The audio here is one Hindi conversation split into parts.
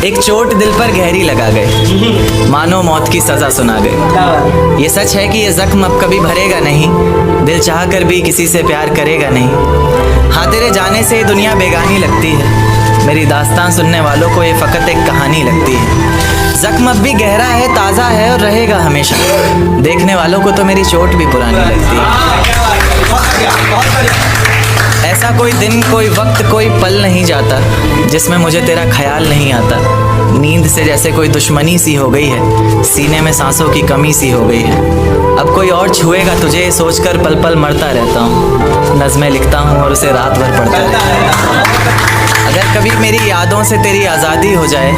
एक चोट दिल पर गहरी लगा गए, मानो मौत की सजा सुना गए। ये सच है कि ये जख्म अब कभी भरेगा नहीं, दिल चाह कर भी किसी से प्यार करेगा नहीं। हाँ, तेरे जाने से ये दुनिया बेगानी लगती है, मेरी दास्तान सुनने वालों को ये फ़कत एक कहानी लगती है। जख्म अब भी गहरा है, ताज़ा है और रहेगा हमेशा, देखने वालों को तो मेरी चोट भी पुरानी लगती है। ऐसा कोई दिन, कोई वक्त, कोई पल नहीं जाता जिसमें मुझे तेरा ख्याल नहीं आता। नींद से जैसे कोई दुश्मनी सी हो गई है, सीने में सांसों की कमी सी हो गई है। अब कोई और छुएगा तुझे सोचकर पल पल मरता रहता हूँ, नज़में लिखता हूँ और उसे रात भर पढ़ता रहता हूँ। अगर कभी मेरी यादों से तेरी आज़ादी हो जाए,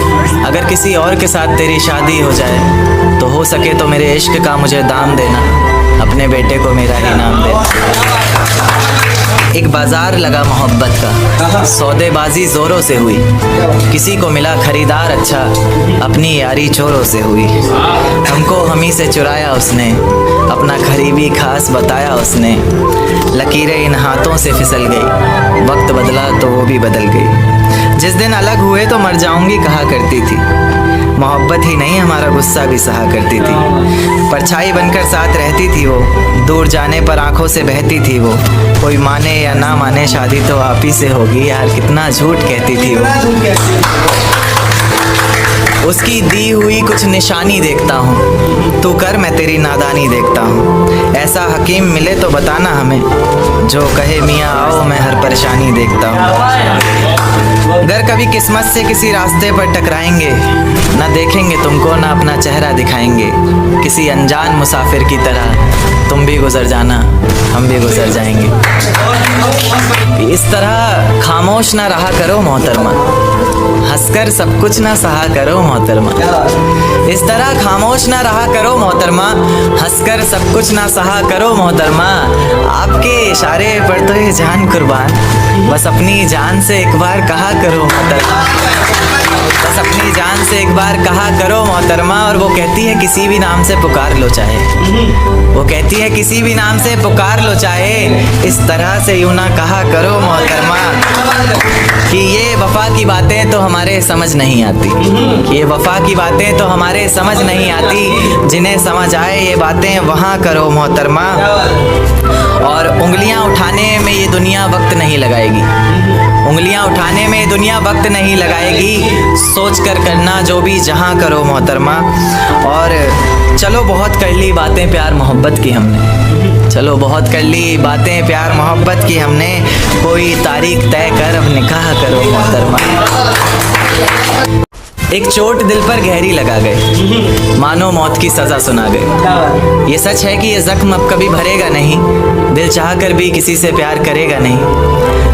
अगर किसी और के साथ तेरी शादी हो जाए, तो हो सके तो मेरे इश्क का मुझे दाम देना, अपने बेटे को मेरा ही नाम देना। एक बाजार लगा मोहब्बत का, सौदेबाजी जोरों से हुई, किसी को मिला खरीदार अच्छा, अपनी यारी चोरों से हुई। हमको हमी से चुराया उसने, अपना करीबी खास बताया उसने। लकीरें इन हाथों से फिसल गई, वक्त बदला तो वो भी बदल गई। जिस दिन अलग हुए तो मर जाऊंगी कहा करती थी, मोहब्बत ही नहीं हमारा गुस्सा भी सहा करती थी। परछाई बनकर साथ रहती थी वो, दूर जाने पर आंखों से बहती थी वो। कोई माने या ना माने शादी तो आप ही से होगी, यार कितना झूठ कहती थी वो। उसकी दी हुई कुछ निशानी देखता हूँ, तू कर मैं तेरी नादानी देखता हूँ। ऐसा हकीम मिले तो बताना हमें, जो कहे मियाँ आओ मैं हर परेशानी देखता हूँ। अगर कभी किस्मत से किसी रास्ते पर टकराएंगे, ना देखेंगे तुमको ना अपना चेहरा दिखाएंगे। किसी अनजान मुसाफिर की तरह तुम भी गुजर जाना, हम भी गुजर जाएंगे। इस तरह खामोश ना रहा करो मोहतरमा, हंसकर सब कुछ ना सहा करो मोहतरमा। इस तरह खामोश ना रहा करो मोहतरमा, हंसकर सब कुछ ना सहा करो मोहतरमा। आपके इशारे पर तो ये जान कुर्बान, बस अपनी जान से एक बार कहा करो मोहतरमा, बस अपनी जान से एक बार कहा करो मोहतरमा। और वो कहती है किसी भी नाम से पुकार लो चाहे, वो कहती है किसी भी नाम से पुकार लो चाहे, इस तरह से यूं ना कहा करो मोहतरमा। कि ये वफा की बातें तो हमारे समझ नहीं आती, कि ये वफा की बातें तो हमारे समझ नहीं आती। जिन्हें समझ आए ये बातें वहाँ करो मोहतरमा। और उंगलियाँ उठाने में ये दुनिया वक्त नहीं लगाएगी, उंगलियाँ उठाने में दुनिया वक्त नहीं लगाएगी। सोच कर करना जो भी जहाँ करो मोहतरमा। और चलो बहुत कर ली बातें प्यार मोहब्बत की हमने, चलो बहुत कर ली बातें प्यार मोहब्बत की हमने। कोई तारीख तय कर अब निकाह करो मोहतरमा। एक चोट दिल पर गहरी लगा गए, मानो मौत की सजा सुना गए। ये सच है कि ये जख्म अब कभी भरेगा नहीं, दिल चाह कर भी किसी से प्यार करेगा नहीं।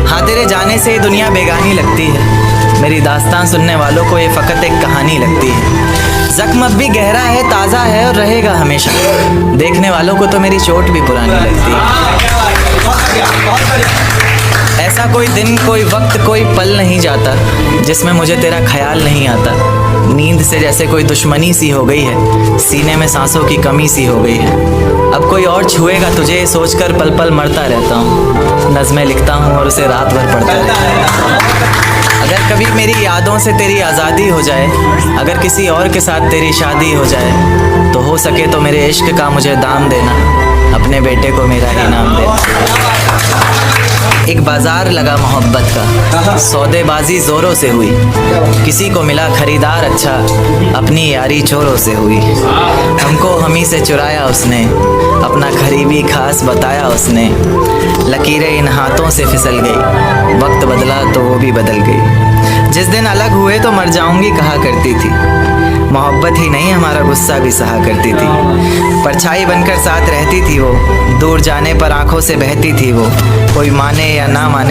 हाँ, तेरे जाने से ये दुनिया बेगानी लगती है, मेरी दास्तान सुनने वालों को ये फ़कत एक कहानी लगती है। जख्म अब भी गहरा है, ताज़ा है और रहेगा हमेशा, देखने वालों को तो मेरी चोट भी पुरानी लगती है। ऐसा कोई दिन, कोई वक्त, कोई पल नहीं जाता जिसमें मुझे तेरा ख्याल नहीं आता। नींद से जैसे कोई दुश्मनी सी हो गई है, सीने में सांसों की कमी सी हो गई है। अब कोई और छुएगा तुझे सोचकर पल पल मरता रहता हूँ, नज़में लिखता हूँ और उसे रात भर पढ़ता रहता हूँ। अगर कभी मेरी यादों से तेरी आज़ादी हो जाए, अगर किसी और के साथ तेरी शादी हो जाए, तो हो सके तो मेरे इश्क का मुझे दाम देना, अपने बेटे को मेरा ही नाम देना। एक बाजार लगा मोहब्बत का, सौदेबाजी जोरों से हुई, किसी को मिला खरीदार अच्छा, अपनी यारी चोरों से हुई। हमको हमी से चुराया उसने, अपना करीबी खास बताया उसने। लकीरें इन हाथों से फिसल गई, वक्त बदला तो वो भी बदल गई। जिस दिन अलग हुए तो मर जाऊंगी कहा करती थी, मोहब्बत ही नहीं हमारा गुस्सा भी सहा करती थी। परछाई बनकर साथ रहती थी वो, दूर जाने पर आंखों से बहती थी वो। कोई माने या ना माने